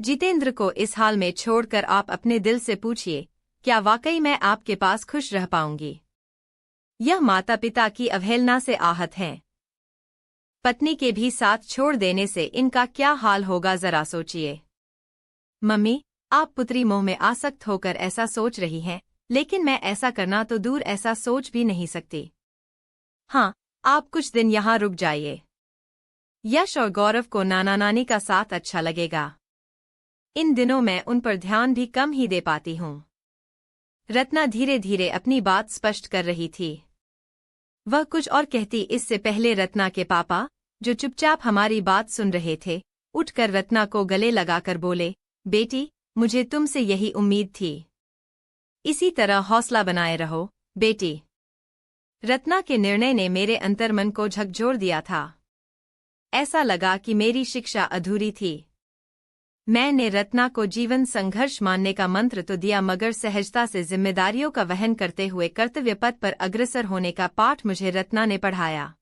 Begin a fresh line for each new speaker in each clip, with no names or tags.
जितेंद्र को इस हाल में छोड़कर आप अपने दिल से पूछिए, क्या वाकई मैं आपके पास खुश रह पाऊंगी? यह माता पिता की अवहेलना से आहत हैं। पत्नी के भी साथ छोड़ देने से इनका क्या हाल होगा जरा सोचिए। मम्मी, आप पुत्री मोह में आसक्त होकर ऐसा सोच रही हैं, लेकिन मैं ऐसा करना तो दूर ऐसा सोच भी नहीं सकती। हाँ, आप कुछ दिन यहाँ रुक जाइए। यश और गौरव को नाना नानी का साथ अच्छा लगेगा। इन दिनों मैं उन पर ध्यान भी कम ही दे पाती हूँ। रत्ना धीरे धीरे अपनी बात स्पष्ट कर रही थी। वह कुछ और कहती इससे पहले रत्ना के पापा, जो चुपचाप हमारी बात सुन रहे थे, उठकर रत्ना को गले लगाकर बोले, बेटी, मुझे तुमसे यही उम्मीद थी। इसी तरह हौसला बनाए रहो, बेटी। रत्ना के निर्णय ने मेरे अंतर्मन को झकझोर दिया था। ऐसा लगा कि मेरी शिक्षा अधूरी थी। मैंने रत्ना को जीवन संघर्ष मानने का मंत्र तो दिया, मगर सहजता से जिम्मेदारियों का वहन करते हुए कर्तव्य पथ पर अग्रसर होने का पाठ मुझे रत्ना ने पढ़ाया।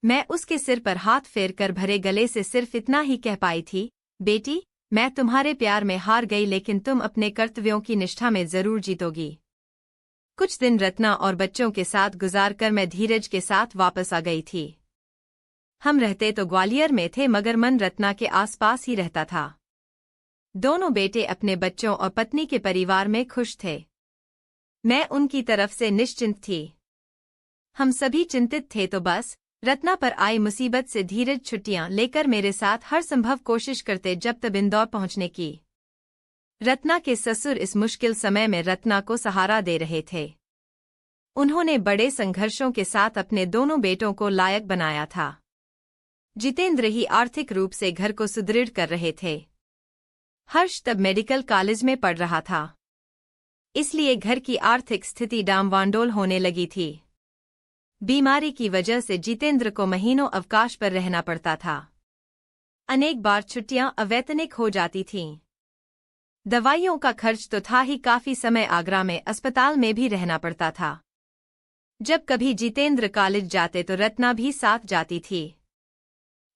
मैं उसके सिर पर हाथ फेरकर भरे गले से सिर्फ इतना ही कह पाई थी, बेटी, मैं तुम्हारे प्यार में हार गई, लेकिन तुम अपने कर्तव्यों की निष्ठा में जरूर जीतोगी। कुछ दिन रत्ना और बच्चों के साथ गुजारकर मैं धीरज के साथ वापस आ गई थी। हम रहते तो ग्वालियर में थे, मगर मन रत्ना के आसपास ही रहता था। दोनों बेटे अपने बच्चों और पत्नी के परिवार में खुश थे। मैं उनकी तरफ से निश्चिंत थी। हम सभी चिंतित थे, तो बस रत्ना पर आई मुसीबत से धीरज छुट्टियां लेकर मेरे साथ हर संभव कोशिश करते जब तक इंदौर पहुंचने की। रत्ना के ससुर इस मुश्किल समय में रत्ना को सहारा दे रहे थे। उन्होंने बड़े संघर्षों के साथ अपने दोनों बेटों को लायक बनाया था। जितेंद्र ही आर्थिक रूप से घर को सुदृढ़ कर रहे थे। हर्ष तब मेडिकल कॉलेज में पढ़ रहा था, इसलिए घर की आर्थिक स्थिति डामाडोल होने लगी थी। बीमारी की वजह से जितेंद्र को महीनों अवकाश पर रहना पड़ता था। अनेक बार छुट्टियां अवैतनिक हो जाती थीं। दवाइयों का खर्च तो था ही, काफी समय आगरा में अस्पताल में भी रहना पड़ता था। जब कभी जितेंद्र कॉलेज जाते तो रत्ना भी साथ जाती थी।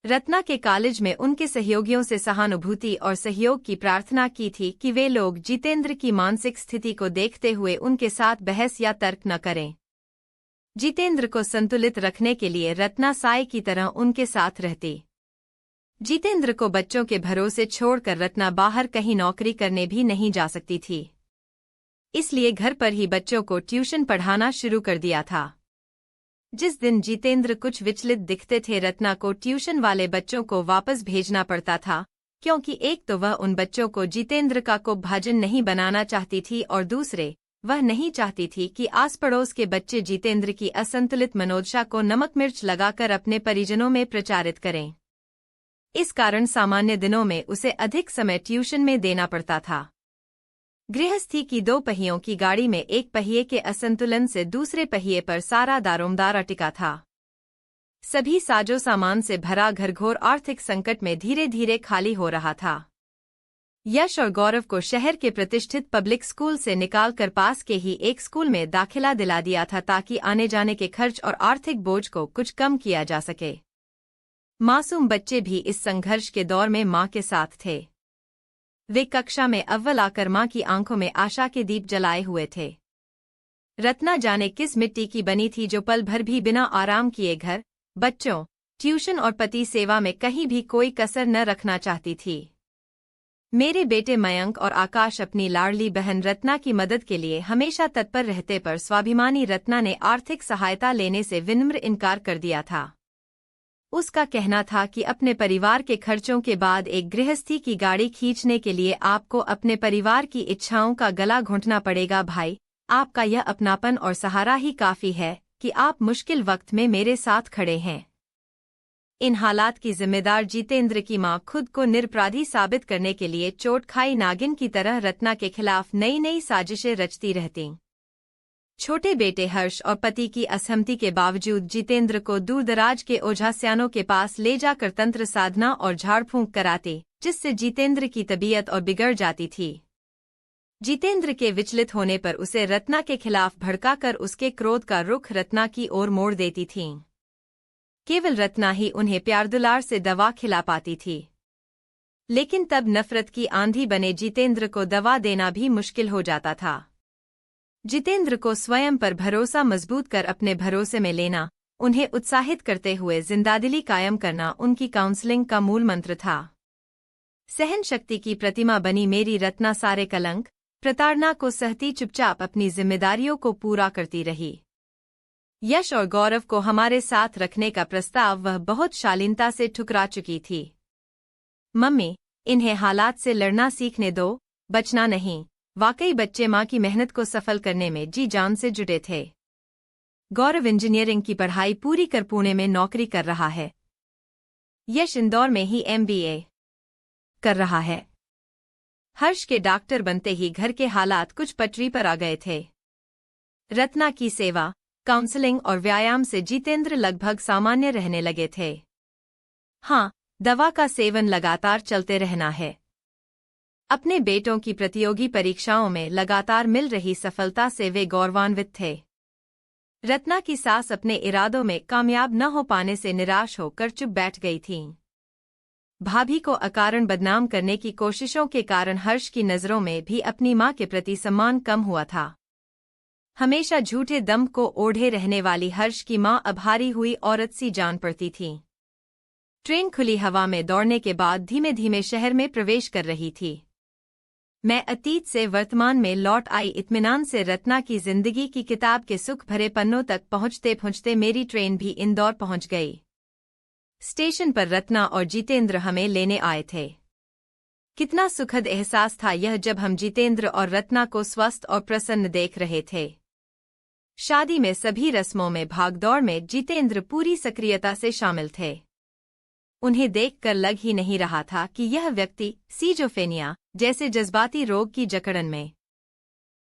रत्ना के कॉलेज में उनके सहयोगियों से सहानुभूति और सहयोग की प्रार्थना की थी कि वे लोग जितेंद्र की मानसिक स्थिति को देखते हुए उनके साथ बहस या तर्क न करें। जितेंद्र को संतुलित रखने के लिए रत्ना साय की तरह उनके साथ रहती। जितेंद्र को बच्चों के भरोसे छोड़कर रत्ना बाहर कहीं नौकरी करने भी नहीं जा सकती थी, इसलिए घर पर ही बच्चों को ट्यूशन पढ़ाना शुरू कर दिया था। जिस दिन जितेंद्र कुछ विचलित दिखते थे, रत्ना को ट्यूशन वाले बच्चों को वापस भेजना पड़ता था, क्योंकि एक तो वह उन बच्चों को जितेंद्र का कुभाजन नहीं बनाना चाहती थी, और दूसरे, वह नहीं चाहती थी कि आस पड़ोस के बच्चे जितेंद्र की असंतुलित मनोदशा को नमक मिर्च लगाकर अपने परिजनों में प्रचारित करें। इस कारण सामान्य दिनों में उसे अधिक समय ट्यूशन में देना पड़ता था। गृहस्थी की 2 पहियों की गाड़ी में एक पहिए के असंतुलन से दूसरे पहिए पर सारा दारोमदार अटिका था। सभी साजो सामान से भरा घर घोर आर्थिक संकट में धीरे धीरे खाली हो रहा था। यश और गौरव को शहर के प्रतिष्ठित पब्लिक स्कूल से निकालकर पास के ही एक स्कूल में दाखिला दिला दिया था, ताकि आने जाने के खर्च और आर्थिक बोझ को कुछ कम किया जा सके। मासूम बच्चे भी इस संघर्ष के दौर में मां के साथ थे। वे कक्षा में अव्वल आकर मां की आंखों में आशा के दीप जलाए हुए थे। रत्ना जाने किस मिट्टी की बनी थी, जो पल भर भी बिना आराम किए घर, बच्चों, ट्यूशन और पति सेवा में कहीं भी कोई कसर न रखना चाहती थी। मेरे बेटे मयंक और आकाश अपनी लाडली बहन रत्ना की मदद के लिए हमेशा तत्पर रहते, पर स्वाभिमानी रत्ना ने आर्थिक सहायता लेने से विनम्र इनकार कर दिया था। उसका कहना था कि अपने परिवार के खर्चों के बाद एक गृहस्थी की गाड़ी खींचने के लिए आपको अपने परिवार की इच्छाओं का गला घोंटना पड़ेगा। भाई, आपका यह अपनापन और सहारा ही काफी है कि आप मुश्किल वक्त में मेरे साथ खड़े हैं। इन हालात की जिम्मेदार जितेंद्र की मां खुद को निरपराधी साबित करने के लिए चोट खाई नागिन की तरह रत्ना के खिलाफ नई नई साजिशें रचती रहती। छोटे बेटे हर्ष और पति की असहमति के बावजूद जितेंद्र को दूरदराज के ओझास्यानों के पास ले जाकर तंत्र साधना और झाड़ फूंक कराते, जिससे जितेंद्र की तबीयत और बिगड़ जाती थी। जितेंद्र के विचलित होने पर उसे रत्ना के खिलाफ भड़काकर उसके क्रोध का रुख रत्ना की ओर मोड़ देती थीं। केवल रत्ना ही उन्हें प्यार दुलार से दवा खिला पाती थी। लेकिन तब नफरत की आंधी बने जितेंद्र को दवा देना भी मुश्किल हो जाता था। जितेंद्र को स्वयं पर भरोसा मजबूत कर अपने भरोसे में लेना, उन्हें उत्साहित करते हुए जिंदादिली कायम करना उनकी काउंसलिंग का मूल मंत्र था। सहन शक्ति की प्रतिमा बनी मेरी रत्ना सारे कलंक, प्रताड़ना को सहती चुपचाप अपनी जिम्मेदारियों को पूरा करती रही। यश और गौरव को हमारे साथ रखने का प्रस्ताव वह बहुत शालीनता से ठुकरा चुकी थी। मम्मी, इन्हें हालात से लड़ना सीखने दो, बचना नहीं। वाकई बच्चे माँ की मेहनत को सफल करने में जी जान से जुटे थे। गौरव इंजीनियरिंग की पढ़ाई पूरी कर पुणे में नौकरी कर रहा है। यश इंदौर में ही MBA कर रहा है। हर्ष के डॉक्टर बनते ही घर के हालात कुछ पटरी पर आ गए थे। रत्ना की सेवा, काउंसलिंग और व्यायाम से जितेंद्र लगभग सामान्य रहने लगे थे। हाँ, दवा का सेवन लगातार चलते रहना है। अपने बेटों की प्रतियोगी परीक्षाओं में लगातार मिल रही सफलता से वे गौरवान्वित थे। रत्ना की सास अपने इरादों में कामयाब न हो पाने से निराश होकर चुप बैठ गई थीं। भाभी को अकारण बदनाम करने की कोशिशों के कारण हर्ष की नज़रों में भी अपनी मां के प्रति सम्मान कम हुआ था। हमेशा झूठे दम को ओढ़े रहने वाली हर्ष की मां अब हारी हुई औरत सी जान पड़ती थी। ट्रेन खुली हवा में दौड़ने के बाद धीमे धीमे शहर में प्रवेश कर रही थी। मैं अतीत से वर्तमान में लौट आई इत्मीनान से रत्ना की जिंदगी की किताब के सुख भरे पन्नों तक पहुंचते पहुंचते मेरी ट्रेन भी इंदौर पहुंच गई। स्टेशन पर रत्ना और जितेंद्र हमें लेने आए थे। कितना सुखद एहसास था यह जब हम जितेंद्र और रत्ना को स्वस्थ और प्रसन्न देख रहे थे। शादी में सभी रस्मों में भागदौड़ में जितेंद्र पूरी सक्रियता से शामिल थे। उन्हें देखकर लग ही नहीं रहा था कि यह व्यक्ति सीजोफ्रेनिया जैसे जज्बाती रोग की जकड़न में